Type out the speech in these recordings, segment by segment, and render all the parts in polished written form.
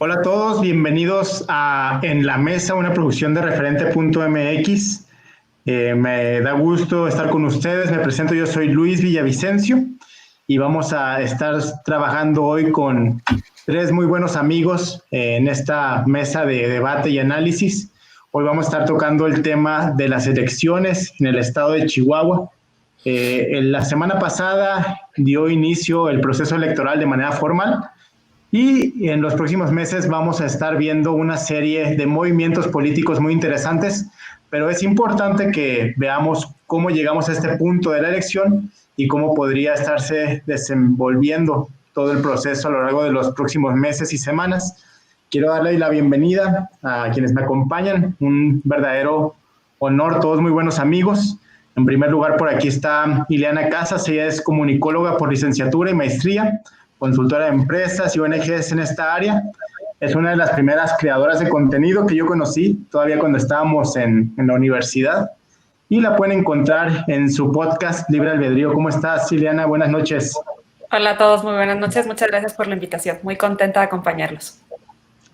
Hola a todos, bienvenidos a En la Mesa, una producción de Referente.mx. Me da gusto estar con ustedes. Me presento, yo soy Luis Villavicencio y vamos a estar trabajando hoy con tres muy buenos amigos en esta mesa de debate y análisis. Hoy vamos a estar tocando el tema de las elecciones en el estado de Chihuahua. La semana pasada dio inicio el proceso electoral de manera formal. Y en los próximos meses vamos a estar viendo una serie de movimientos políticos muy interesantes, pero es importante que veamos cómo llegamos a este punto de la elección y cómo podría estarse desenvolviendo todo el proceso a lo largo de los próximos meses y semanas. Quiero darle la bienvenida a quienes me acompañan, un verdadero honor, todos muy buenos amigos. En primer lugar, por aquí está Ileana Casas, ella es comunicóloga por licenciatura y maestría, consultora de empresas y ONGs en esta área. Es una de las primeras creadoras de contenido que yo conocí todavía cuando estábamos en la universidad y la pueden encontrar en su podcast Libre Albedrío. ¿Cómo estás, Ileana? Buenas noches. Hola a todos, muy buenas noches. Muchas gracias por la invitación. Muy contenta de acompañarlos.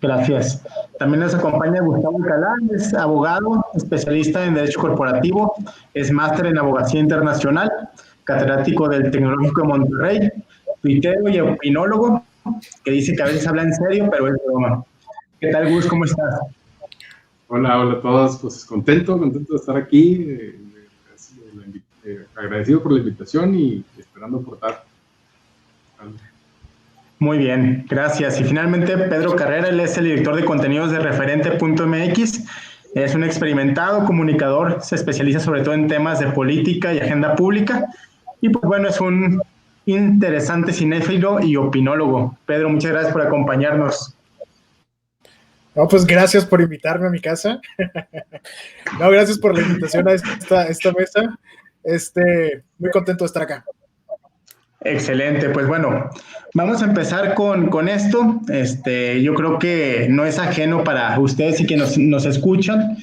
Gracias. También nos acompaña Gustavo Alcalá, es abogado, especialista en Derecho Corporativo, es máster en Abogacía Internacional, catedrático del Tecnológico de Monterrey, tuitero y opinólogo, que dice que a veces habla en serio, pero es broma. ¿Qué tal, Gus? ¿Cómo estás? Hola a todos. Pues contento de estar aquí, agradecido por la invitación y esperando aportar algo. Muy bien, gracias. Y finalmente, Pedro Carrera, él es el director de contenidos de Referente.mx. Es un experimentado comunicador, se especializa sobre todo en temas de política y agenda pública. Y pues bueno, es un interesante cinéfilo y opinólogo. Pedro, muchas gracias por acompañarnos. No, pues gracias por invitarme a mi casa. No, gracias por la invitación a esta mesa. Muy contento de estar acá. Excelente, pues bueno, vamos a empezar con esto. Yo creo que no es ajeno para ustedes y que nos escuchan,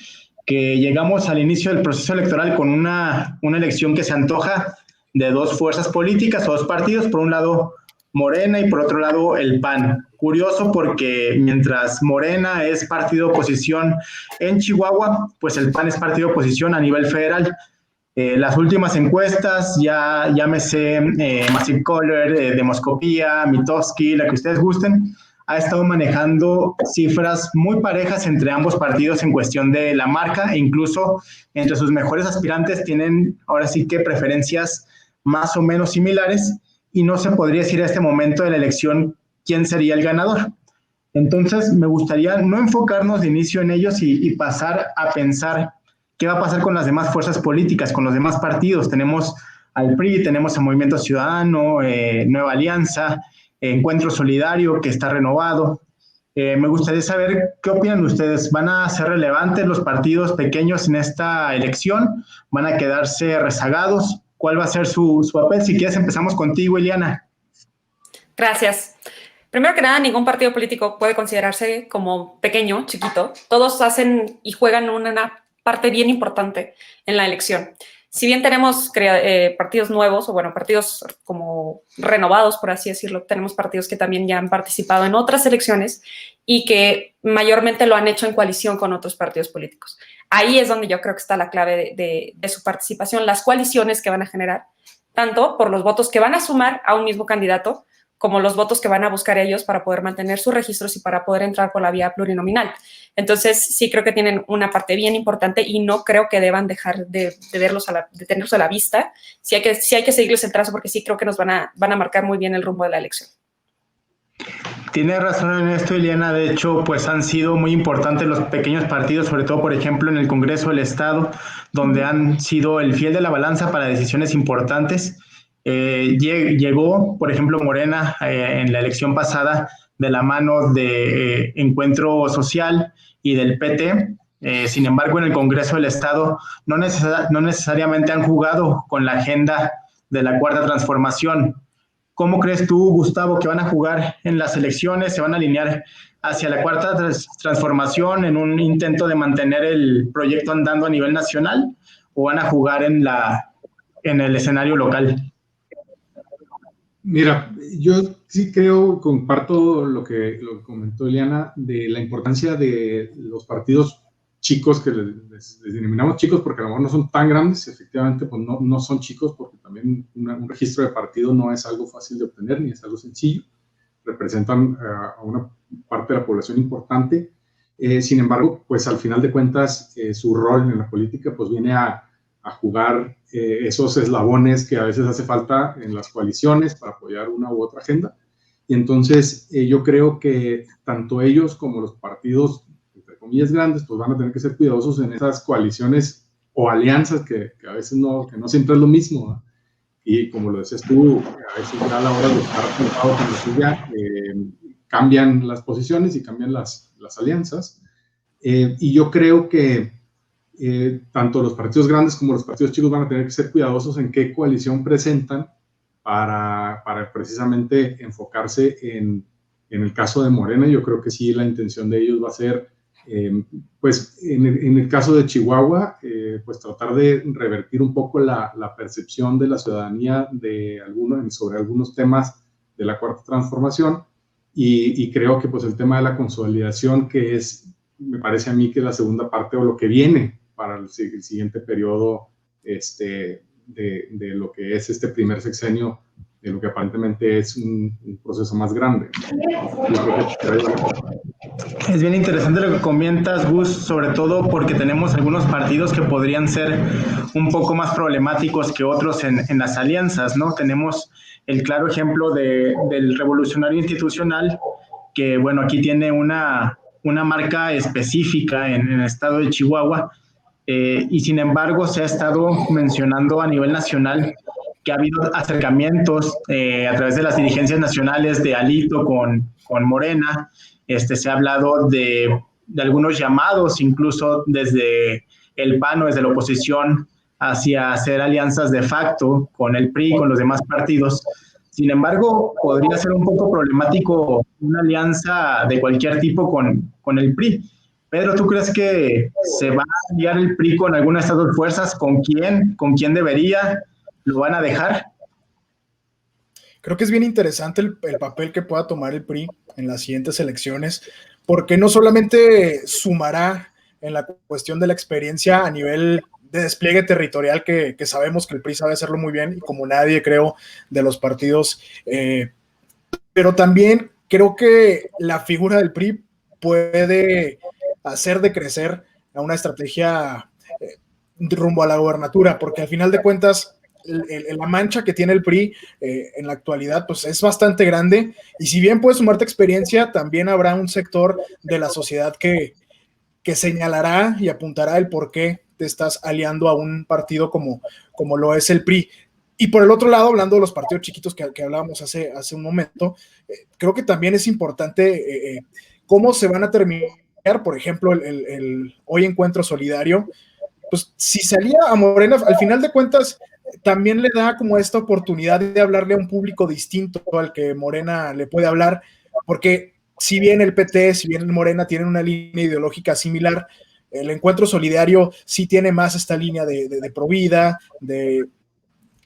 que llegamos al inicio del proceso electoral con una elección que se antoja de dos fuerzas políticas o dos partidos, por un lado Morena y por otro lado el PAN. Curioso porque mientras Morena es partido de oposición en Chihuahua, pues el PAN es partido de oposición a nivel federal. Las últimas encuestas, ya llámese Massive Caller, Demoscopía, Mitofsky, la que ustedes gusten, ha estado manejando cifras muy parejas entre ambos partidos en cuestión de la marca e incluso entre sus mejores aspirantes tienen ahora sí que preferencias más o menos similares y no se podría decir a este momento de la elección quién sería el ganador. Entonces, me gustaría no enfocarnos de inicio en ellos y pasar a pensar qué va a pasar con las demás fuerzas políticas, con los demás partidos. Tenemos al PRI, tenemos el Movimiento Ciudadano, Nueva Alianza, Encuentro Solidario, que está renovado. Me gustaría saber qué opinan ustedes. ¿Van a ser relevantes los partidos pequeños en esta elección? ¿Van a quedarse rezagados? ¿Cuál va a ser su papel? Si quieres, empezamos contigo, Ileana. Gracias. Primero que nada, ningún partido político puede considerarse como pequeño, chiquito. Todos hacen y juegan una parte bien importante en la elección. Si bien tenemos partidos nuevos, o bueno, partidos como renovados, por así decirlo, tenemos partidos que también ya han participado en otras elecciones y que mayormente lo han hecho en coalición con otros partidos políticos. Ahí es donde yo creo que está la clave de su participación, las coaliciones que van a generar, tanto por los votos que van a sumar a un mismo candidato, como los votos que van a buscar ellos para poder mantener sus registros y para poder entrar por la vía plurinominal. Entonces, sí creo que tienen una parte bien importante y no creo que deban dejar de tenerlos a la vista. Sí hay que seguirles el trazo porque sí creo que nos van a marcar muy bien el rumbo de la elección. Tiene razón en esto, Ileana. De hecho, pues han sido muy importantes los pequeños partidos, sobre todo, por ejemplo, en el Congreso del Estado, donde han sido el fiel de la balanza para decisiones importantes. Llegó, por ejemplo, Morena en la elección pasada de la mano de Encuentro Social y del PT. Sin embargo, en el Congreso del Estado no necesariamente han jugado con la agenda de la Cuarta Transformación. ¿Cómo crees tú, Gustavo, que van a jugar en las elecciones? ¿Se van a alinear hacia la Cuarta Transformación en un intento de mantener el proyecto andando a nivel nacional o van a jugar en el escenario local? Mira, yo sí creo, comparto lo que comentó Eliana, de la importancia de los partidos chicos, que les denominamos chicos porque a lo mejor no son tan grandes, efectivamente, pues no son chicos, porque también un registro de partido no es algo fácil de obtener, ni es algo sencillo. Representan a una parte de la población importante. Sin embargo, pues al final de cuentas, su rol en la política pues viene a jugar esos eslabones que a veces hace falta en las coaliciones para apoyar una u otra agenda. Y entonces yo creo que tanto ellos como los partidos, entre comillas, grandes, pues van a tener que ser cuidadosos en esas coaliciones o alianzas que a veces que no siempre es lo mismo, ¿no? Y como lo decías tú, a veces ya a la hora de estar conectado con la suya, cambian las posiciones y cambian las alianzas. Y yo creo que tanto los partidos grandes como los partidos chicos van a tener que ser cuidadosos en qué coalición presentan para precisamente enfocarse en el caso de Morena. Yo creo que sí, la intención de ellos va a ser, pues en el caso de Chihuahua, pues tratar de revertir un poco la percepción de la ciudadanía sobre algunos temas de la Cuarta Transformación, y creo que pues el tema de la consolidación, que me parece a mí que es la segunda parte o lo que viene para el siguiente periodo de lo que es este primer sexenio, de lo que aparentemente es un proceso más grande. Es bien interesante lo que comentas, Gus, sobre todo porque tenemos algunos partidos que podrían ser un poco más problemáticos que otros en las alianzas, ¿no? Tenemos el claro ejemplo del Revolucionario Institucional, que, bueno, aquí tiene una marca específica en el estado de Chihuahua, y sin embargo se ha estado mencionando a nivel nacional que ha habido acercamientos a través de las dirigencias nacionales de Alito con Morena. Se ha hablado de algunos llamados, incluso desde el PAN o desde la oposición, hacia hacer alianzas de facto con el PRI y con los demás partidos. Sin embargo, podría ser un poco problemático una alianza de cualquier tipo con el PRI. Pedro, ¿tú crees que se va a aliar el PRI con alguna de estas dos fuerzas? ¿Con quién? ¿Con quién debería? ¿Lo van a dejar? Creo que es bien interesante el papel que pueda tomar el PRI en las siguientes elecciones, porque no solamente sumará en la cuestión de la experiencia a nivel de despliegue territorial, que sabemos que el PRI sabe hacerlo muy bien, y como nadie, creo, de los partidos, pero también creo que la figura del PRI puede hacer de crecer a una estrategia rumbo a la gobernatura, porque al final de cuentas la mancha que tiene el PRI en la actualidad pues es bastante grande, y si bien puedes sumarte experiencia, también habrá un sector de la sociedad que señalará y apuntará el por qué te estás aliando a un partido como lo es el PRI. Y por el otro lado, hablando de los partidos chiquitos que hablábamos hace un momento, creo que también es importante cómo se van a terminar, por ejemplo, el hoy Encuentro Solidario. Pues si salía a Morena, al final de cuentas, también le da como esta oportunidad de hablarle a un público distinto al que Morena le puede hablar, porque si bien el PT, si bien Morena tienen una línea ideológica similar, el Encuentro Solidario sí tiene más esta línea de provida, de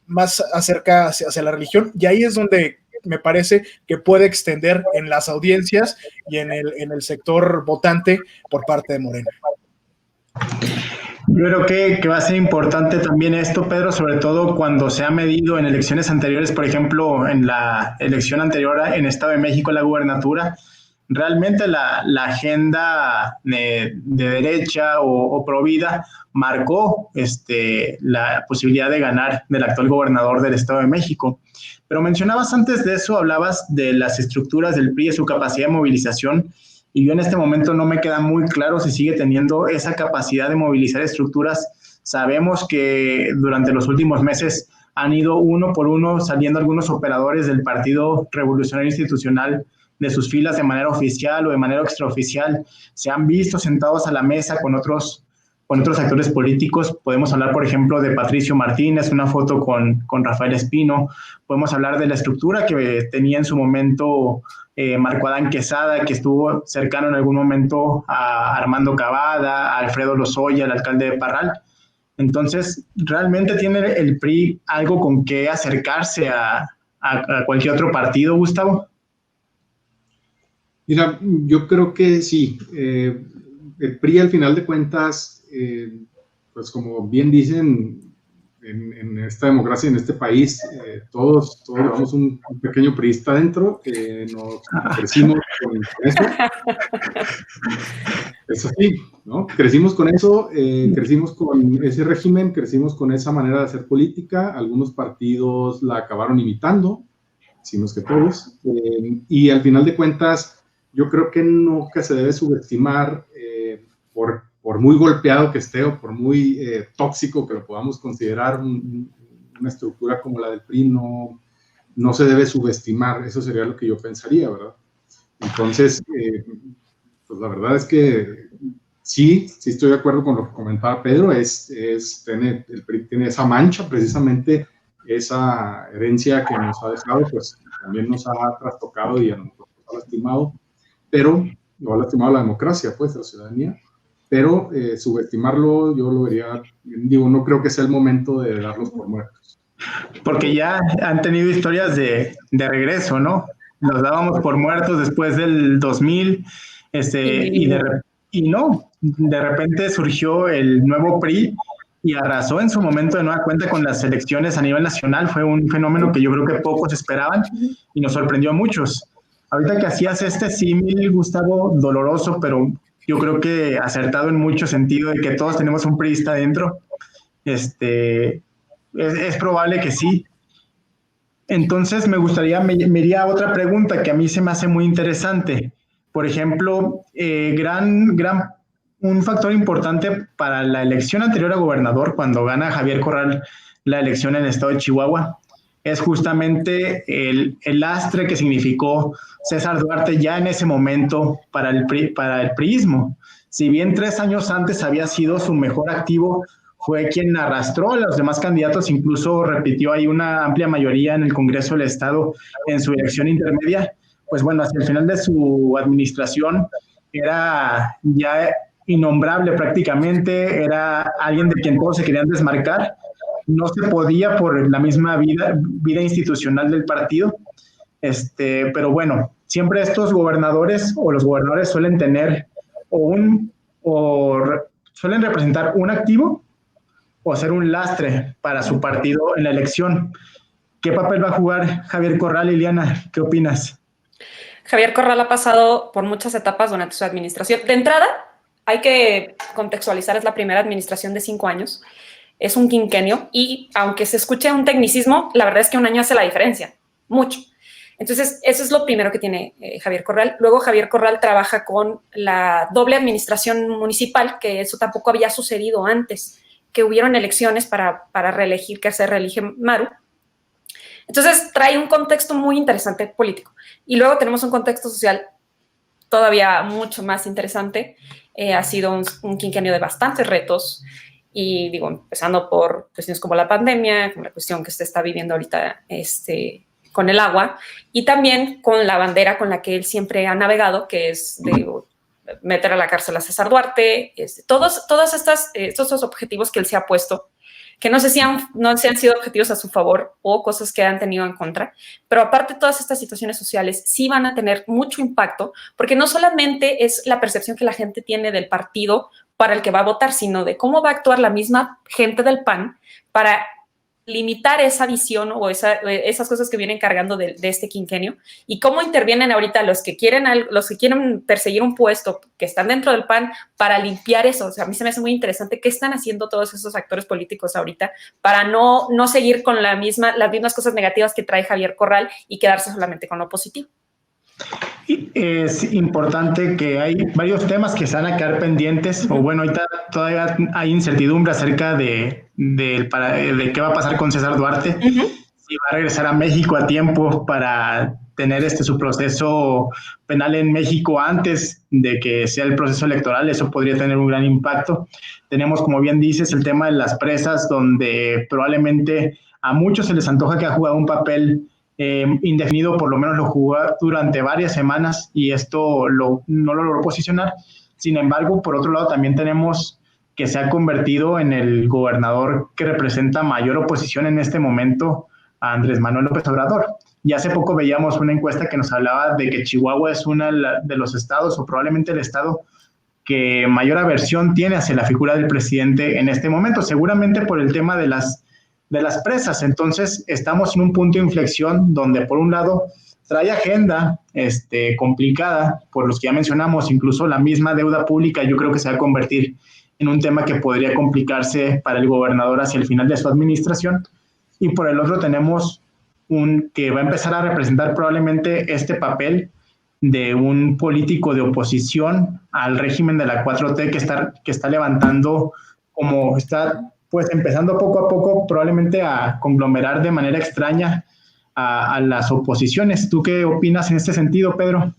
más acerca hacia la religión, y ahí es donde me parece que puede extender en las audiencias y en el sector votante por parte de Morena. Yo creo que va a ser importante también esto, Pedro, sobre todo cuando se ha medido en elecciones anteriores, por ejemplo, en la elección anterior en Estado de México, la gubernatura, realmente la agenda de derecha o pro vida marcó la posibilidad de ganar del actual gobernador del Estado de México. Pero mencionabas antes de eso, hablabas de las estructuras del PRI y su capacidad de movilización, y yo en este momento no me queda muy claro si sigue teniendo esa capacidad de movilizar estructuras. Sabemos que durante los últimos meses han ido uno por uno saliendo algunos operadores del Partido Revolucionario Institucional de sus filas de manera oficial o de manera extraoficial. Se han visto sentados a la mesa con otros actores políticos. Podemos hablar, por ejemplo, de Patricio Martínez, una foto con Rafael Espino. Podemos hablar de la estructura que tenía en su momento Marco Adán Quesada, que estuvo cercano en algún momento a Armando Cavada, a Alfredo Lozoya, el alcalde de Parral. Entonces, ¿realmente tiene el PRI algo con qué acercarse a a cualquier otro partido, Gustavo? Mira, yo creo que sí. El PRI, al final de cuentas, pues como bien dicen, en esta democracia, en este país, todos llevamos un pequeño priista dentro, nos crecimos con eso. Eso sí, ¿no? Crecimos con eso, crecimos con ese régimen, crecimos con esa manera de hacer política. Algunos partidos la acabaron imitando, decimos que todos, y al final de cuentas, yo creo que nunca se debe subestimar por muy golpeado que esté o por muy tóxico que lo podamos considerar una estructura como la del PRI, no se debe subestimar. Eso sería lo que yo pensaría, ¿verdad? Entonces, pues la verdad es que sí estoy de acuerdo con lo que comentaba Pedro, el PRI tiene esa mancha, precisamente esa herencia que nos ha dejado, pues también nos ha trastocado y a nosotros nos ha lastimado, pero no ha lastimado la democracia, pues, la ciudadanía. Pero subestimarlo yo lo vería, digo, no creo que sea el momento de darlos por muertos. Porque ya han tenido historias de regreso, ¿no? Nos dábamos por muertos después del 2000, y no, de repente surgió el nuevo PRI y arrasó en su momento de nueva cuenta con las elecciones a nivel nacional. Fue un fenómeno que yo creo que pocos esperaban y nos sorprendió a muchos. Ahorita que hacías este símil, Gustavo, doloroso, pero yo creo que acertado en mucho sentido de que todos tenemos un priista dentro, es probable que sí. Entonces me iría a otra pregunta que a mí se me hace muy interesante. Por ejemplo, un factor importante para la elección anterior a gobernador, cuando gana Javier Corral la elección en el estado de Chihuahua, es justamente el lastre que significó César Duarte ya en ese momento para el priismo. Si bien 3 años antes había sido su mejor activo, fue quien arrastró a los demás candidatos, incluso repitió ahí una amplia mayoría en el Congreso del Estado en su elección intermedia. Pues bueno, hacia el final de su administración era ya innombrable prácticamente, era alguien de quien todos se querían desmarcar. No se podía por la misma vida institucional del partido, pero bueno, siempre estos gobernadores o los gobernadores suelen tener suelen representar un activo o ser un lastre para su partido en la elección. ¿Qué papel va a jugar Javier Corral, Liliana? ¿Qué opinas? Javier Corral ha pasado por muchas etapas durante su administración. De entrada, hay que contextualizar, es la primera administración de 5 años. Es un quinquenio y aunque se escuche un tecnicismo, la verdad es que un año hace la diferencia, mucho. Entonces, eso es lo primero que tiene Javier Corral. Luego, Javier Corral trabaja con la doble administración municipal, que eso tampoco había sucedido antes, que hubieron elecciones para reelegir, que se reelige Maru. Entonces, trae un contexto muy interesante político. Y luego tenemos un contexto social todavía mucho más interesante. Ha sido un quinquenio de bastantes retos. Y digo, empezando por cuestiones como la pandemia, como la cuestión que se está viviendo ahorita con el agua, y también con la bandera con la que él siempre ha navegado, que es de meter a la cárcel a César Duarte, todos estos objetivos que él se ha puesto, que no sé si han sido objetivos a su favor o cosas que han tenido en contra, pero aparte todas estas situaciones sociales sí van a tener mucho impacto, porque no solamente es la percepción que la gente tiene del partido para el que va a votar, sino de cómo va a actuar la misma gente del PAN para limitar esa visión o esas cosas que vienen cargando de este quinquenio y cómo intervienen ahorita los que quieren perseguir un puesto que están dentro del PAN para limpiar eso. O sea, a mí se me hace muy interesante qué están haciendo todos esos actores políticos ahorita para no seguir con las mismas cosas negativas que trae Javier Corral y quedarse solamente con lo positivo. Es importante que hay varios temas que se van a quedar pendientes, o bueno, ahorita todavía hay incertidumbre acerca de qué va a pasar con César Duarte, si va a regresar a México a tiempo para tener su proceso penal en México antes de que sea el proceso electoral. Eso podría tener un gran impacto. Tenemos, como bien dices, el tema de las presas, donde probablemente a muchos se les antoja que ha jugado un papel indefinido, por lo menos lo jugó durante varias semanas y esto no lo logró posicionar. Sin embargo, por otro lado, también tenemos que se ha convertido en el gobernador que representa mayor oposición en este momento a Andrés Manuel López Obrador. Y hace poco veíamos una encuesta que nos hablaba de que Chihuahua es uno de los estados, o probablemente el estado, que mayor aversión tiene hacia la figura del presidente en este momento, seguramente por el tema de las presas. Entonces, estamos en un punto de inflexión donde, por un lado, trae agenda complicada, por los que ya mencionamos, incluso la misma deuda pública, yo creo que se va a convertir en un tema que podría complicarse para el gobernador hacia el final de su administración. Y por el otro tenemos que va a empezar a representar probablemente este papel de un político de oposición al régimen de la 4T que está levantando, como está pues empezando poco a poco probablemente a conglomerar de manera extraña a las oposiciones. ¿Tú qué opinas en este sentido, Pedro?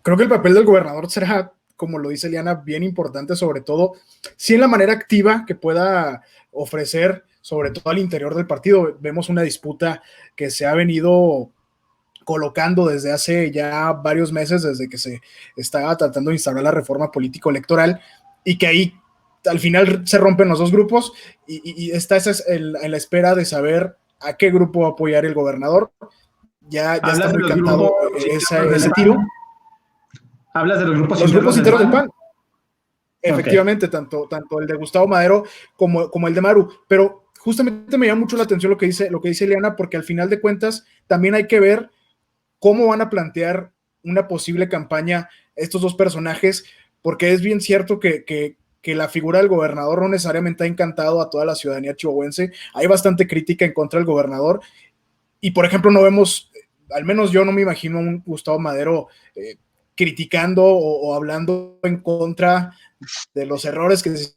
Creo que el papel del gobernador será, como lo dice Eliana, bien importante, sobre todo, sí en la manera activa que pueda ofrecer, sobre todo al interior del partido. Vemos una disputa que se ha venido colocando desde hace ya varios meses, desde que se estaba tratando de instaurar la reforma político-electoral, y que ahí al final se rompen los dos grupos, y está en la espera de saber a qué grupo va a apoyar el gobernador. Ya está muy cantado ese tiro. ¿Hablas de los grupos internos del PAN? Efectivamente, okay. tanto el de Gustavo Madero como el de Maru, pero justamente me llama mucho la atención lo que dice Eliana, porque al final de cuentas también hay que ver cómo van a plantear una posible campaña estos dos personajes, porque es bien cierto que la figura del gobernador no necesariamente ha encantado a toda la ciudadanía chihuahuense. Hay bastante crítica en contra del gobernador, y por ejemplo no vemos, al menos yo no me imagino a un Gustavo Madero criticando o hablando en contra de los errores que se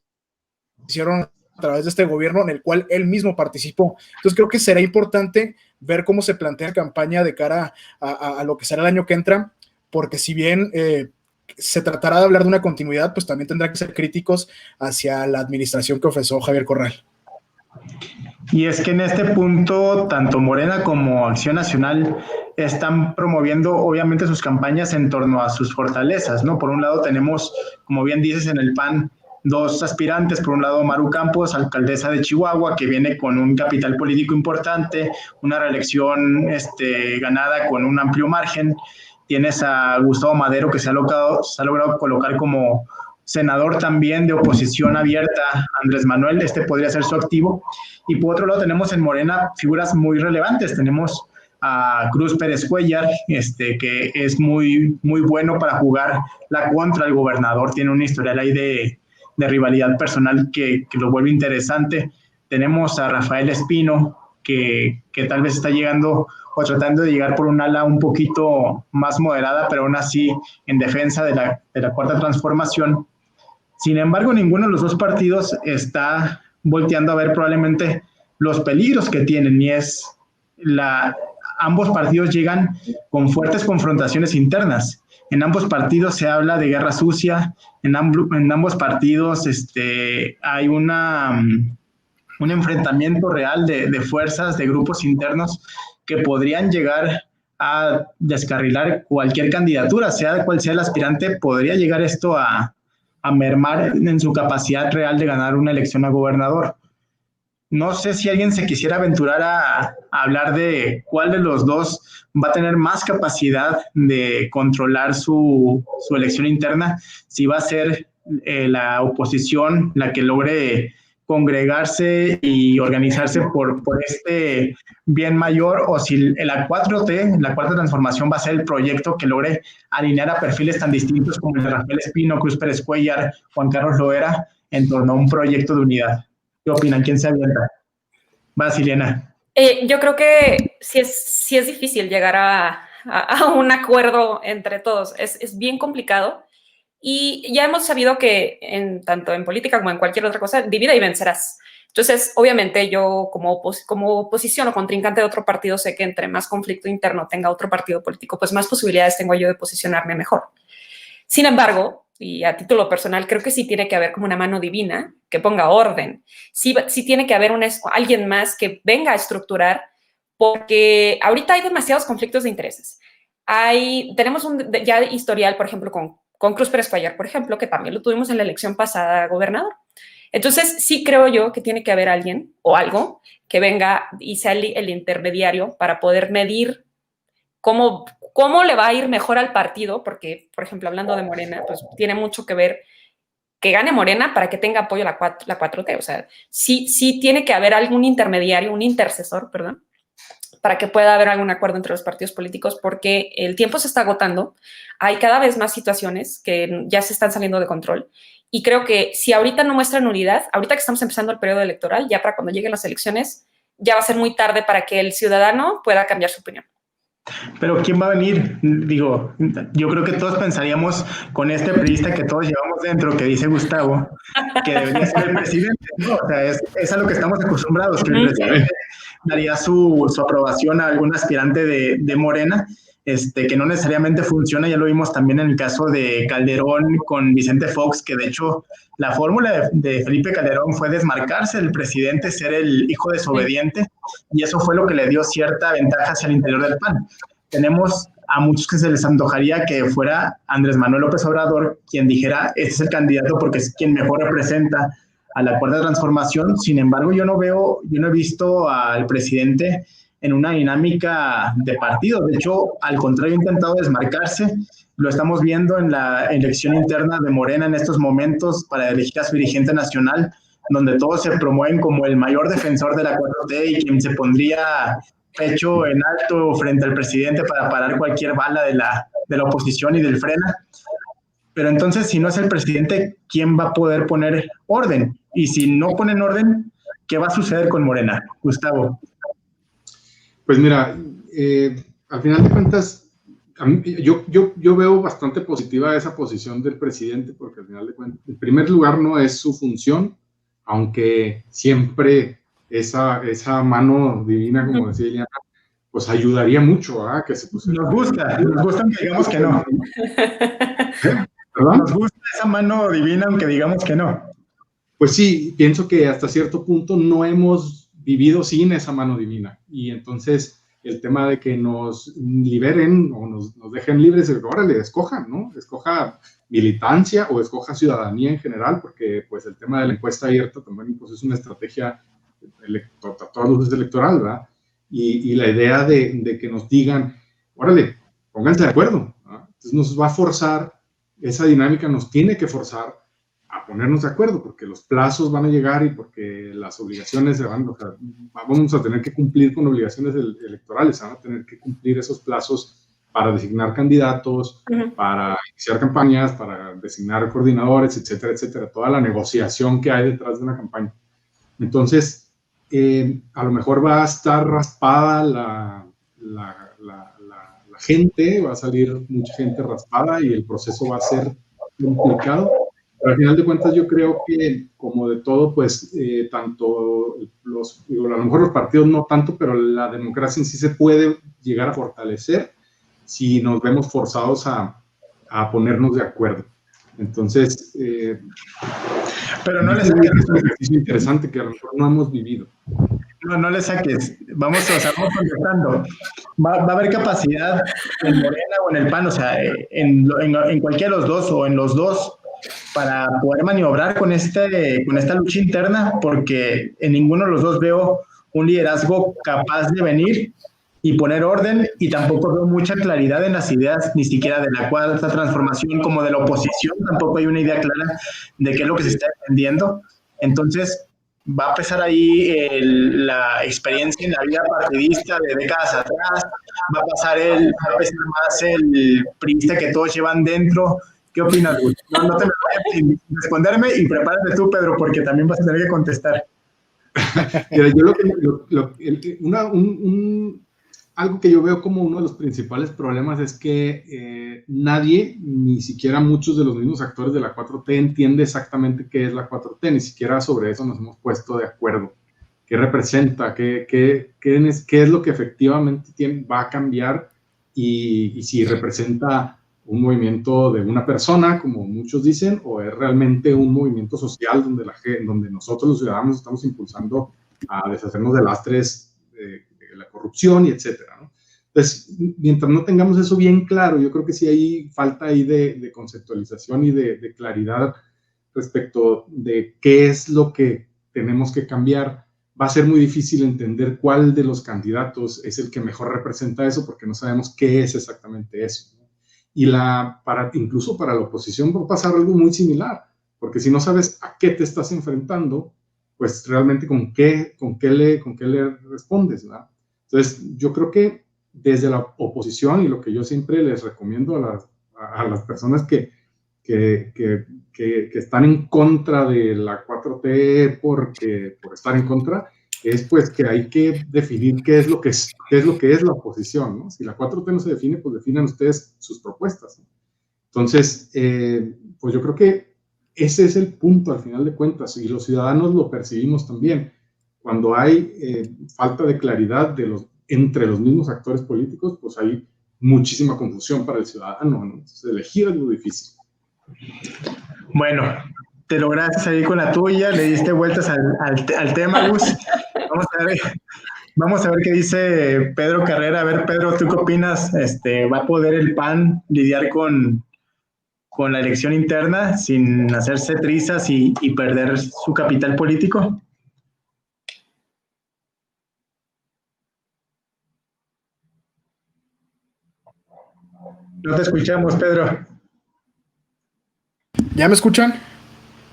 hicieron a través de este gobierno en el cual él mismo participó. Entonces creo que será importante ver cómo se plantea la campaña de cara a lo que será el año que entra, porque si bien se tratará de hablar de una continuidad, pues también tendrá que ser críticos hacia la administración que ofreció Javier Corral. Y es que en este punto, tanto Morena como Acción Nacional están promoviendo obviamente sus campañas en torno a sus fortalezas, ¿no? Por un lado tenemos, como bien dices, en el PAN, dos aspirantes. Por un lado, Maru Campos, alcaldesa de Chihuahua, que viene con un capital político importante, una reelección ganada con un amplio margen. Tienes a Gustavo Madero, que se ha logrado colocar como senador también de oposición abierta, Andrés Manuel, podría ser su activo. Y por otro lado tenemos en Morena figuras muy relevantes. Tenemos a Cruz Pérez Cuellar, que es muy, muy bueno para jugar la contra el gobernador. Tiene una historial ahí de rivalidad personal que lo vuelve interesante. Tenemos a Rafael Espino, que tal vez está llegando o tratando de llegar por un ala un poquito más moderada, pero aún así en defensa de la Cuarta Transformación. Sin embargo, ninguno de los dos partidos está volteando a ver probablemente los peligros que tienen, y ambos partidos llegan con fuertes confrontaciones internas. En ambos partidos se habla de guerra sucia, en ambos partidos hay un enfrentamiento real de fuerzas, de grupos internos que podrían llegar a descarrilar cualquier candidatura, sea cual sea el aspirante. Podría llegar esto a mermar en su capacidad real de ganar una elección a gobernador. No sé si alguien se quisiera aventurar a hablar de cuál de los dos va a tener más capacidad de controlar su elección interna, si va a ser la oposición la que logre congregarse y organizarse por este bien mayor, o si la 4T, la Cuarta Transformación, va a ser el proyecto que logre alinear a perfiles tan distintos como el de Rafael Espino, Cruz Pérez Cuellar, Juan Carlos Loera, en torno a un proyecto de unidad. ¿Qué opinan? ¿Quién se avienta? Vas, Ileana. Yo creo que sí es difícil llegar a un acuerdo entre todos. Es bien complicado. Y ya hemos sabido que tanto en política como en cualquier otra cosa, divide y vencerás. Entonces, obviamente, yo como oposición o contrincante de otro partido, sé que entre más conflicto interno tenga otro partido político, pues más posibilidades tengo yo de posicionarme mejor. Sin embargo, y a título personal, creo que sí tiene que haber como una mano divina que ponga orden. Sí tiene que haber alguien más que venga a estructurar, porque ahorita hay demasiados conflictos de intereses. Tenemos ya historial, por ejemplo, con Cruz Pérez Cuellar, por ejemplo, que también lo tuvimos en la elección pasada a gobernador. Entonces, sí creo yo que tiene que haber alguien o algo que venga y sea el intermediario para poder medir cómo le va a ir mejor al partido, porque, por ejemplo, hablando de Morena, pues tiene mucho que ver que gane Morena para que tenga apoyo la 4T. O sea, sí tiene que haber algún intermediario, un intercesor, perdón, para que pueda haber algún acuerdo entre los partidos políticos, porque el tiempo se está agotando, hay cada vez más situaciones que ya se están saliendo de control, y creo que si ahorita no muestran unidad, ahorita que estamos empezando el periodo electoral, ya para cuando lleguen las elecciones, ya va a ser muy tarde para que el ciudadano pueda cambiar su opinión. Pero ¿quién va a venir? Digo, yo creo que todos pensaríamos con este priista que todos llevamos dentro, que dice Gustavo, que debería ser el presidente, ¿no? O sea, es a lo que estamos acostumbrados, que el presidente daría su aprobación a algún aspirante de Morena, que no necesariamente funciona. Ya lo vimos también en el caso de Calderón con Vicente Fox, que de hecho la fórmula de Felipe Calderón fue desmarcarse del presidente, ser el hijo desobediente, y eso fue lo que le dio cierta ventaja hacia el interior del PAN. Tenemos a muchos que se les antojaría que fuera Andrés Manuel López Obrador quien dijera, este es el candidato porque es quien mejor representa a la cuarta transformación. Sin embargo, yo no he visto al presidente en una dinámica de partido. De hecho, al contrario, ha intentado desmarcarse. Lo estamos viendo en la elección interna de Morena en estos momentos para elegir a su dirigente nacional, donde todos se promueven como el mayor defensor de la 4T y quien se pondría pecho en alto frente al presidente para parar cualquier bala de la oposición y del Frena. Pero entonces, si no es el presidente, ¿quién va a poder poner orden? Y si no ponen orden, ¿qué va a suceder con Morena? Gustavo. Pues mira, al final de cuentas, yo veo bastante positiva esa posición del presidente, porque al final de cuentas, en primer lugar, no es su función, aunque siempre esa mano divina, como decía Eliana, pues ayudaría mucho a que se pusiera. Nos gusta que digamos que no. ¿Perdón? Nos gusta esa mano divina, aunque digamos que no. Pues sí, pienso que hasta cierto punto no hemos vivido sin esa mano divina. Y entonces el tema de que nos liberen o nos dejen libres, órale, escojan, ¿no? Escoja militancia o escoja ciudadanía en general, porque pues el tema de la encuesta abierta también pues, es una estrategia a todas luces electoral, ¿verdad? Y la idea de que nos digan, órale, pónganse de acuerdo, ¿verdad? Entonces nos va a forzar, esa dinámica nos tiene que forzar a ponernos de acuerdo, porque los plazos van a llegar y porque las obligaciones se van, o sea, vamos a tener que cumplir con obligaciones electorales, van a tener que cumplir esos plazos para designar candidatos, para iniciar campañas, para designar coordinadores, etcétera, etcétera, toda la negociación que hay detrás de una campaña. Entonces, a lo mejor va a estar raspada la gente, va a salir mucha gente raspada y el proceso va a ser complicado. Pero al final de cuentas yo creo que, como de todo, pues tanto a lo mejor los partidos no tanto, pero la democracia en sí se puede llegar a fortalecer si nos vemos forzados a ponernos de acuerdo. Entonces, pero no les saques. Es un ejercicio interesante que a lo mejor no hemos vivido. No le saques. Vamos contestando. Va a haber capacidad en Morena o en el PAN, o sea, en cualquiera de los dos o en los dos, para poder maniobrar con esta lucha interna, porque en ninguno de los dos veo un liderazgo capaz de venir y poner orden, y tampoco veo mucha claridad en las ideas, ni siquiera de la cuarta transformación como de la oposición, tampoco hay una idea clara de qué es lo que se está defendiendo. Entonces, va a pesar ahí la experiencia en la vida partidista de décadas atrás, va a pesar más el priista que todos llevan dentro. ¿Qué opinas, Gus? No te me vayas sin responderme, y prepárate tú, Pedro, porque también vas a tener que contestar. Mira, yo algo que yo veo como uno de los principales problemas es que nadie, ni siquiera muchos de los mismos actores de la 4T, entiende exactamente qué es la 4T, ni siquiera sobre eso nos hemos puesto de acuerdo. ¿Qué representa? ¿Qué es lo que efectivamente va a cambiar? Y si representa un movimiento de una persona, como muchos dicen, o es realmente un movimiento social donde nosotros los ciudadanos estamos impulsando a deshacernos de lastres de la corrupción y etcétera, ¿no? Entonces, mientras no tengamos eso bien claro, yo creo que sí hay falta ahí de conceptualización y de claridad respecto de qué es lo que tenemos que cambiar, va a ser muy difícil entender cuál de los candidatos es el que mejor representa eso, porque no sabemos qué es exactamente eso, ¿no? Y incluso para la oposición va a pasar algo muy similar, porque si no sabes a qué te estás enfrentando, pues realmente con qué le respondes, ¿no? Entonces, yo creo que desde la oposición, y lo que yo siempre les recomiendo a las personas que están en contra de la 4T por estar en contra, es pues que hay que definir qué es lo que es la oposición, ¿no? Si la 4T no se define, pues definan ustedes sus propuestas, ¿no? Entonces, pues yo creo que ese es el punto al final de cuentas, y los ciudadanos lo percibimos también. Cuando hay falta de claridad entre los mismos actores políticos, pues hay muchísima confusión para el ciudadano, ¿no? Entonces, elegir es lo difícil. Bueno, te lograste salir con la tuya, le diste vueltas al tema, Gus. Vamos a ver qué dice Pedro Carrera. A ver, Pedro, ¿tú qué opinas? ¿Va a poder el PAN lidiar con la elección interna sin hacerse trizas y perder su capital político? No te escuchamos, Pedro. ¿Ya me escuchan?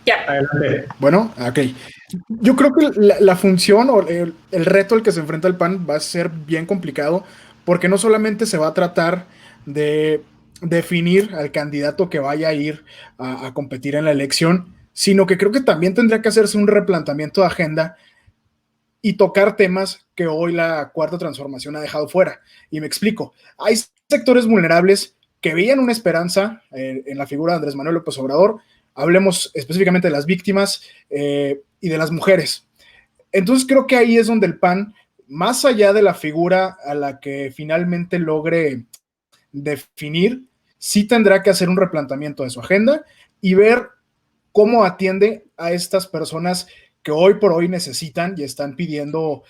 Ya. Adelante. Bueno, ok. Yo creo que la función o el reto al que se enfrenta el PAN va a ser bien complicado, porque no solamente se va a tratar de definir al candidato que vaya a ir a competir en la elección, sino que creo que también tendría que hacerse un replanteamiento de agenda y tocar temas que hoy la Cuarta Transformación ha dejado fuera. Y me explico. Hay sectores vulnerables que veían una esperanza en la figura de Andrés Manuel López Obrador. Hablemos específicamente de las víctimas y de las mujeres. Entonces creo que ahí es donde el PAN, más allá de la figura a la que finalmente logre definir, sí tendrá que hacer un replanteamiento de su agenda y ver cómo atiende a estas personas que hoy por hoy necesitan y están pidiendo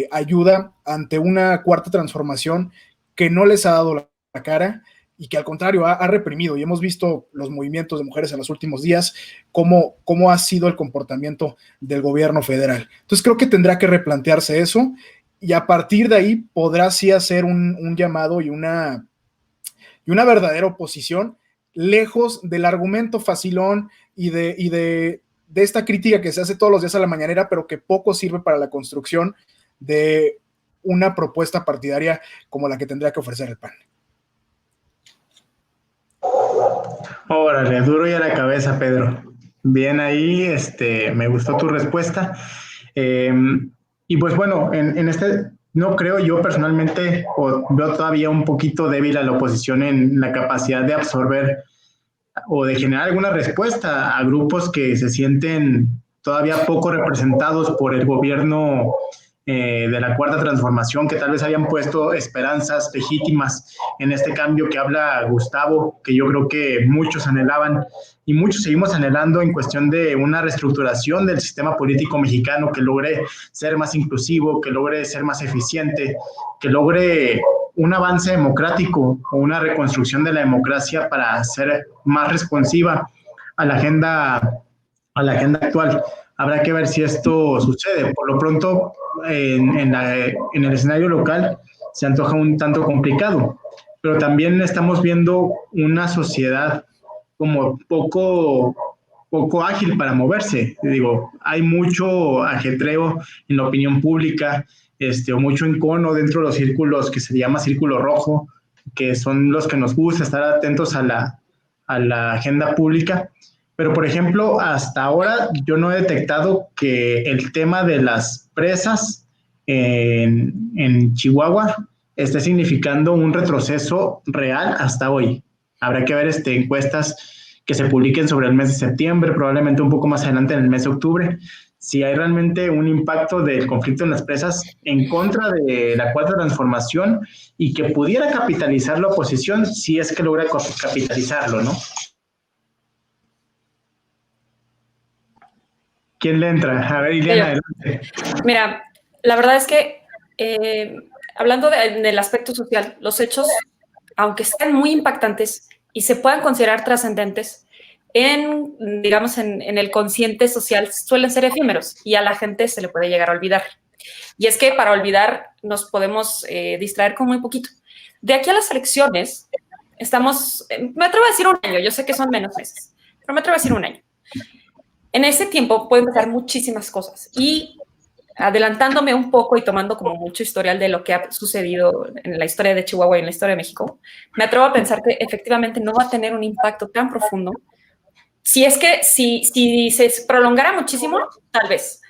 ayuda ante una cuarta transformación que no les ha dado la cara y que al contrario ha reprimido. Y hemos visto los movimientos de mujeres en los últimos días, cómo ha sido el comportamiento del gobierno federal. Entonces creo que tendrá que replantearse eso y a partir de ahí podrá sí hacer un llamado y una verdadera oposición, lejos del argumento facilón y de esta crítica que se hace todos los días a la mañanera, pero que poco sirve para la construcción de una propuesta partidaria como la que tendría que ofrecer el PAN. Órale, duro y a la cabeza, Pedro. Bien ahí, me gustó tu respuesta. Y pues bueno, en no creo yo personalmente, o veo todavía un poquito débil a la oposición en la capacidad de absorber o de generar alguna respuesta a grupos que se sienten todavía poco representados por el gobierno de la Cuarta Transformación, que tal vez habían puesto esperanzas legítimas en este cambio que habla Gustavo, que yo creo que muchos anhelaban y muchos seguimos anhelando en cuestión de una reestructuración del sistema político mexicano que logre ser más inclusivo, que logre ser más eficiente, que logre un avance democrático o una reconstrucción de la democracia para ser más responsiva a la agenda actual. Habrá que ver si esto sucede. Por lo pronto, en el escenario local se antoja un tanto complicado, pero también estamos viendo una sociedad como poco ágil para moverse. Digo, hay mucho ajetreo en la opinión pública, o mucho encono dentro de los círculos que se llama círculo rojo, que son los que nos gusta estar atentos a la agenda pública. Pero, por ejemplo, hasta ahora yo no he detectado que el tema de las presas en Chihuahua esté significando un retroceso real hasta hoy. Habrá que ver encuestas que se publiquen sobre el mes de septiembre, probablemente un poco más adelante en el mes de octubre, si hay realmente un impacto del conflicto en las presas en contra de la Cuarta Transformación y que pudiera capitalizar la oposición si es que logra capitalizarlo, ¿no? ¿Quién le entra? A ver, Ileana, adelante. Mira, la verdad es que hablando del aspecto social, los hechos, aunque sean muy impactantes y se puedan considerar trascendentes, digamos, en el consciente social suelen ser efímeros y a la gente se le puede llegar a olvidar. Y es que para olvidar nos podemos distraer con muy poquito. De aquí a las elecciones, me atrevo a decir un año, yo sé que son menos meses, pero me atrevo a decir un año. En ese tiempo pueden pasar muchísimas cosas y adelantándome un poco y tomando como mucho historial de lo que ha sucedido en la historia de Chihuahua y en la historia de México, me atrevo a pensar que efectivamente no va a tener un impacto tan profundo. Si se prolongara muchísimo, tal vez.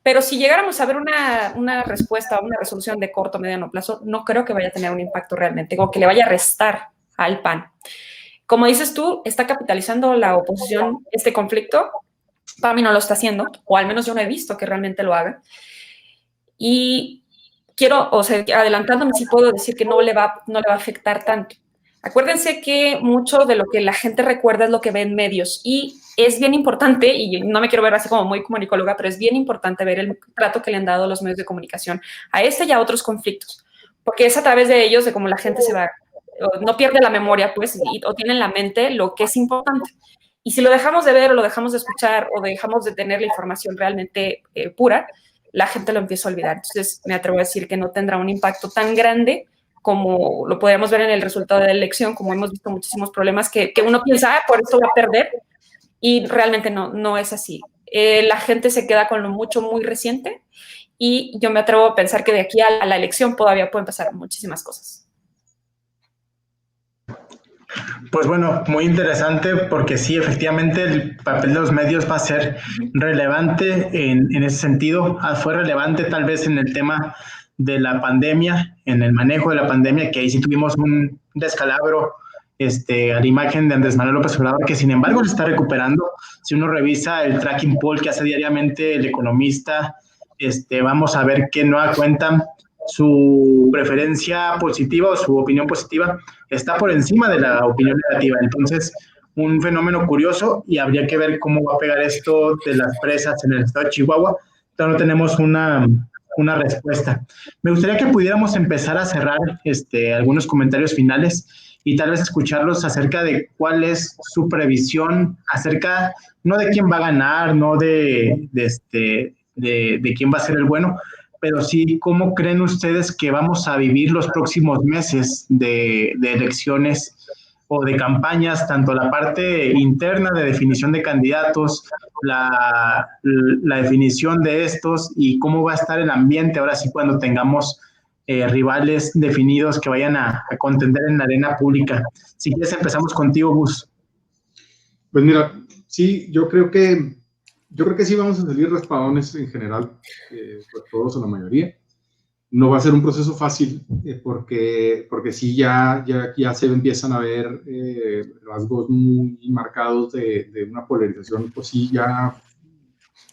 Pero si llegáramos a ver una respuesta, una resolución de corto o mediano plazo, no creo que vaya a tener un impacto realmente, o que le vaya a restar al PAN. Como dices tú, está capitalizando la oposición este conflicto. Para mí no lo está haciendo, o al menos yo no he visto que realmente lo haga. Y adelantándome, sí puedo decir que no le va a afectar tanto. Acuérdense que mucho de lo que la gente recuerda es lo que ve en medios y es bien importante, y no me quiero ver así como muy comunicóloga, pero es bien importante ver el trato que le han dado los medios de comunicación a este y a otros conflictos, porque es a través de ellos de cómo la gente no pierde la memoria, pues, o tiene en la mente lo que es importante. Y si lo dejamos de ver o lo dejamos de escuchar o dejamos de tener la información realmente pura, la gente lo empieza a olvidar. Entonces, me atrevo a decir que no tendrá un impacto tan grande como lo podríamos ver en el resultado de la elección, como hemos visto muchísimos problemas que uno piensa, por esto va a perder, y realmente no es así. La gente se queda con lo muy reciente y yo me atrevo a pensar que de aquí a la elección todavía pueden pasar muchísimas cosas. Pues bueno, muy interesante porque sí, efectivamente el papel de los medios va a ser relevante en ese sentido. Fue relevante tal vez en el tema de la pandemia, en el manejo de la pandemia, que ahí sí tuvimos un descalabro a la imagen de Andrés Manuel López Obrador, que sin embargo se está recuperando. Si uno revisa el tracking poll que hace diariamente El Economista, vamos a ver que nueva cuenta su preferencia positiva o su opinión positiva está por encima de la opinión negativa. Entonces, un fenómeno curioso y habría que ver cómo va a pegar esto de las presas en el estado de Chihuahua. Todavía no tenemos una respuesta. Me gustaría que pudiéramos empezar a cerrar algunos comentarios finales y tal vez escucharlos acerca de cuál es su previsión acerca, no de quién va a ganar, no de quién va a ser el bueno, pero sí, ¿cómo creen ustedes que vamos a vivir los próximos meses de elecciones o de campañas, tanto la parte interna de definición de candidatos, la definición de estos y cómo va a estar el ambiente ahora sí cuando tengamos rivales definidos que vayan a contender en la arena pública? Si quieres empezamos contigo, Gus. Pues mira, sí, yo creo que sí vamos a salir raspadones en general, pues todos o la mayoría. No va a ser un proceso fácil porque sí ya se empiezan a ver rasgos muy marcados de una polarización, pues sí, ya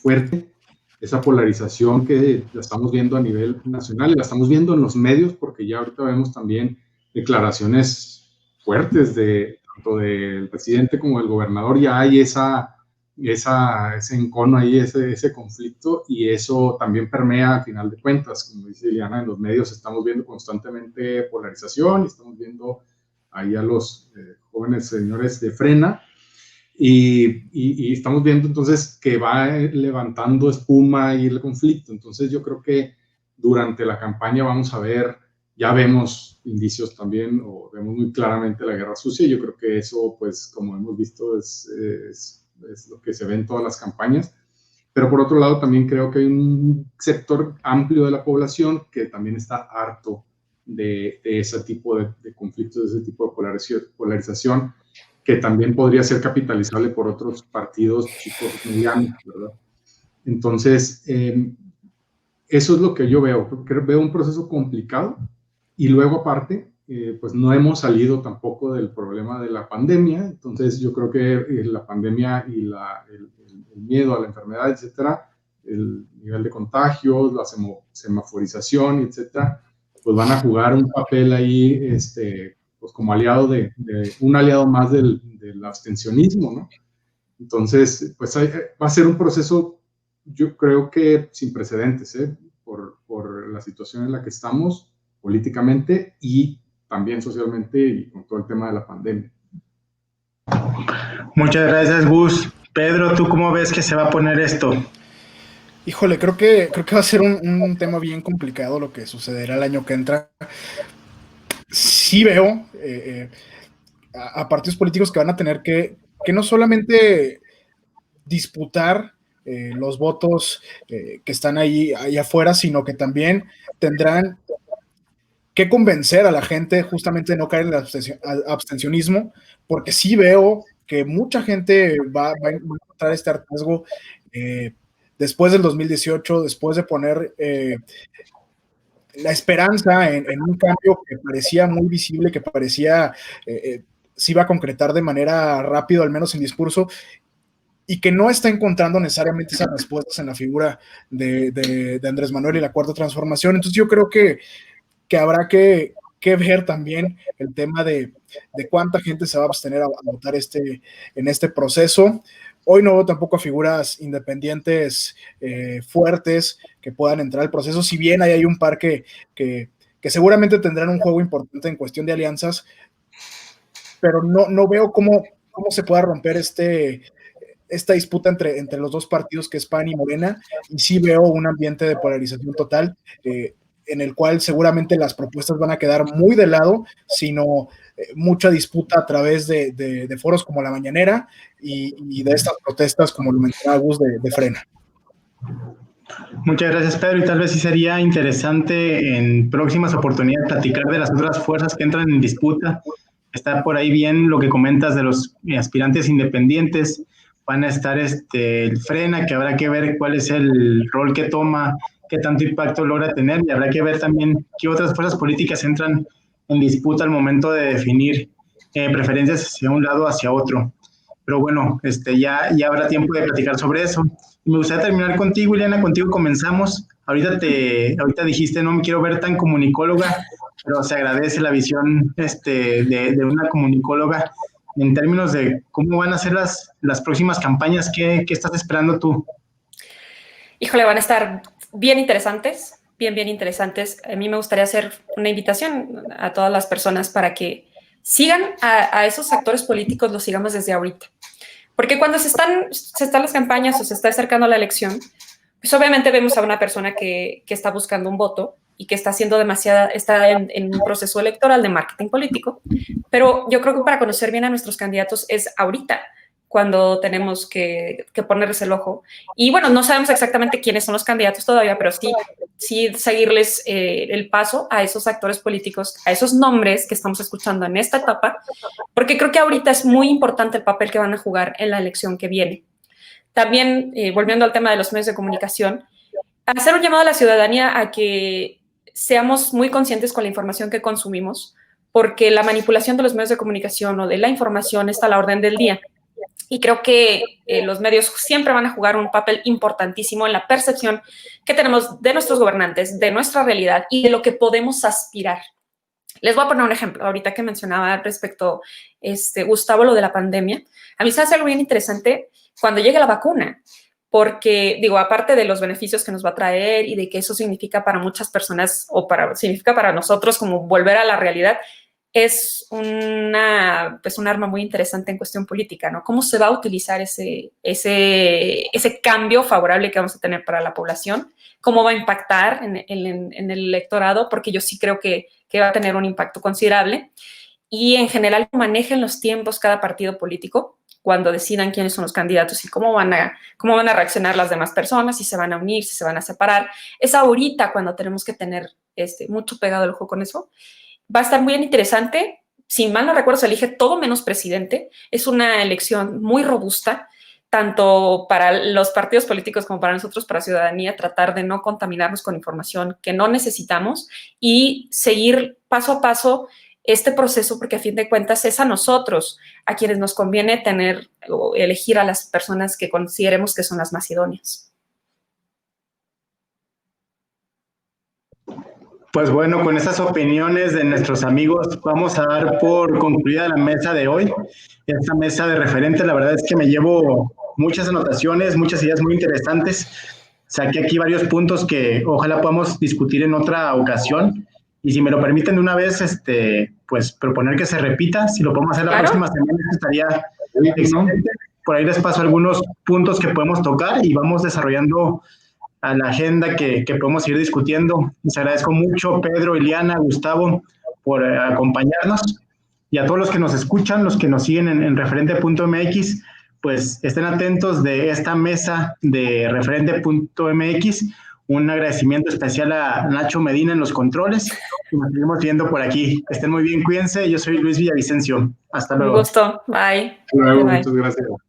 fuerte. Esa polarización que la estamos viendo a nivel nacional y la estamos viendo en los medios, porque ya ahorita vemos también declaraciones fuertes tanto del presidente como del gobernador. Ya hay ese encono ahí, ese conflicto, y eso también permea al final de cuentas. Como dice Liliana, en los medios estamos viendo constantemente polarización y estamos viendo ahí a los jóvenes señores de Frena. Y estamos viendo entonces que va levantando espuma y el conflicto. Entonces yo creo que durante la campaña vamos a ver, ya vemos indicios también, o vemos muy claramente la guerra sucia. Yo creo que eso, pues como hemos visto, es lo que se ve en todas las campañas. Pero por otro lado también creo que hay un sector amplio de la población que también está harto de ese tipo de conflictos, de ese tipo de polarización, que también podría ser capitalizable por otros partidos chicos, medianos, ¿verdad? Entonces, eso es lo que yo veo. Veo un proceso complicado y luego aparte, pues no hemos salido tampoco del problema de la pandemia. Entonces, yo creo que la pandemia y el miedo a la enfermedad, etcétera, el nivel de contagios, la semaforización, etcétera, pues van a jugar un papel ahí, pues como aliado un aliado más del abstencionismo, ¿no? Entonces, pues va a ser un proceso, yo creo que sin precedentes, por la situación en la que estamos políticamente y también socialmente y con todo el tema de la pandemia. Muchas gracias, Gus. Pedro, ¿tú cómo ves que se va a poner esto? Híjole, creo que va a ser un tema bien complicado lo que sucederá el año que entra. Sí veo a partidos políticos que van a tener que no solamente disputar los votos que están ahí afuera, sino que también tendrán que convencer a la gente justamente de no caer en el abstencionismo, porque sí veo que mucha gente va a encontrar este hartazgo después del 2018, después de poner la esperanza en un cambio que parecía muy visible, que parecía se iba a concretar de manera rápida, al menos en discurso, y que no está encontrando necesariamente esas respuestas en la figura de Andrés Manuel y la Cuarta Transformación. Entonces yo creo que habrá que ver también el tema de cuánta gente se va a abstener a votar en este proceso. Hoy no veo tampoco a figuras independientes fuertes que puedan entrar al proceso, si bien hay un par que seguramente tendrán un juego importante en cuestión de alianzas, pero no veo cómo se pueda romper esta disputa entre los dos partidos, que es PAN y Morena, y sí veo un ambiente de polarización total, en el cual seguramente las propuestas van a quedar muy de lado, sino mucha disputa a través de foros como La Mañanera y de estas protestas, como lo mencionaba Gus, de Frena. Muchas gracias, Pedro, y tal vez sí sería interesante en próximas oportunidades platicar de las otras fuerzas que entran en disputa. Está por ahí bien lo que comentas de los aspirantes independientes. Van a estar el Frena, que habrá que ver cuál es el rol que toma, qué tanto impacto logra tener, y habrá que ver también qué otras fuerzas políticas entran en disputa al momento de definir preferencias hacia un lado o hacia otro. Pero bueno, ya habrá tiempo de platicar sobre eso. Me gustaría terminar contigo, Ileana, contigo comenzamos. Ahorita dijiste, no me quiero ver tan comunicóloga, pero se agradece la visión de una comunicóloga en términos de cómo van a ser las próximas campañas. ¿Qué estás esperando tú? Híjole, van a estar bien interesantes, bien interesantes. A mí me gustaría hacer una invitación a todas las personas para que sigan a esos actores políticos, los sigamos desde ahorita. Porque cuando se están las campañas o se está acercando la elección, pues obviamente vemos a una persona que está buscando un voto y que está haciendo está en un proceso electoral de marketing político. Pero yo creo que para conocer bien a nuestros candidatos es ahorita cuando tenemos que ponerles el ojo. Y bueno, no sabemos exactamente quiénes son los candidatos todavía, pero sí seguirles el paso a esos actores políticos, a esos nombres que estamos escuchando en esta etapa, porque creo que ahorita es muy importante el papel que van a jugar en la elección que viene. También, volviendo al tema de los medios de comunicación, hacer un llamado a la ciudadanía a que seamos muy conscientes con la información que consumimos, porque la manipulación de los medios de comunicación o de la información está a la orden del día. Y creo que los medios siempre van a jugar un papel importantísimo en la percepción que tenemos de nuestros gobernantes, de nuestra realidad y de lo que podemos aspirar. Les voy a poner un ejemplo, ahorita que mencionaba respecto, Gustavo, lo de la pandemia. A mí se hace algo bien interesante cuando llegue la vacuna, porque, digo, aparte de los beneficios que nos va a traer y de que eso significa para muchas personas significa para nosotros como volver a la realidad, es un arma muy interesante en cuestión política, ¿no? ¿Cómo se va a utilizar ese cambio favorable que vamos a tener para la población? ¿Cómo va a impactar en el electorado? Porque yo sí creo que va a tener un impacto considerable. Y en general manejen los tiempos cada partido político cuando decidan quiénes son los candidatos y cómo van a reaccionar las demás personas, si se van a unir, si se van a separar. Es ahorita cuando tenemos que tener mucho pegado el ojo con eso. Va a estar muy interesante. Si mal no recuerdo, se elige todo menos presidente. Es una elección muy robusta, tanto para los partidos políticos como para nosotros, para la ciudadanía, tratar de no contaminarnos con información que no necesitamos y seguir paso a paso este proceso, porque a fin de cuentas es a nosotros a quienes nos conviene tener o elegir a las personas que consideremos que son las más idóneas. Pues bueno, con esas opiniones de nuestros amigos, vamos a dar por concluida la mesa de hoy. Esta mesa de referentes, la verdad es que me llevo muchas anotaciones, muchas ideas muy interesantes. Saqué aquí varios puntos que ojalá podamos discutir en otra ocasión. Y si me lo permiten de una vez, pues proponer que se repita. Si lo podemos hacer la próxima semana, estaría Excelente. Por ahí les paso algunos puntos que podemos tocar y vamos desarrollando a la agenda que podemos ir discutiendo. Les agradezco mucho, Pedro, Ileana, Gustavo, por acompañarnos. Y a todos los que nos escuchan, los que nos siguen en referente.mx, pues estén atentos de esta mesa de referente.mx. Un agradecimiento especial a Nacho Medina en los controles. Y nos seguimos viendo por aquí. Estén muy bien, cuídense. Yo soy Luis Villavicencio. Hasta luego. Un gusto. Bye. Hasta luego, Bye. muchas gracias.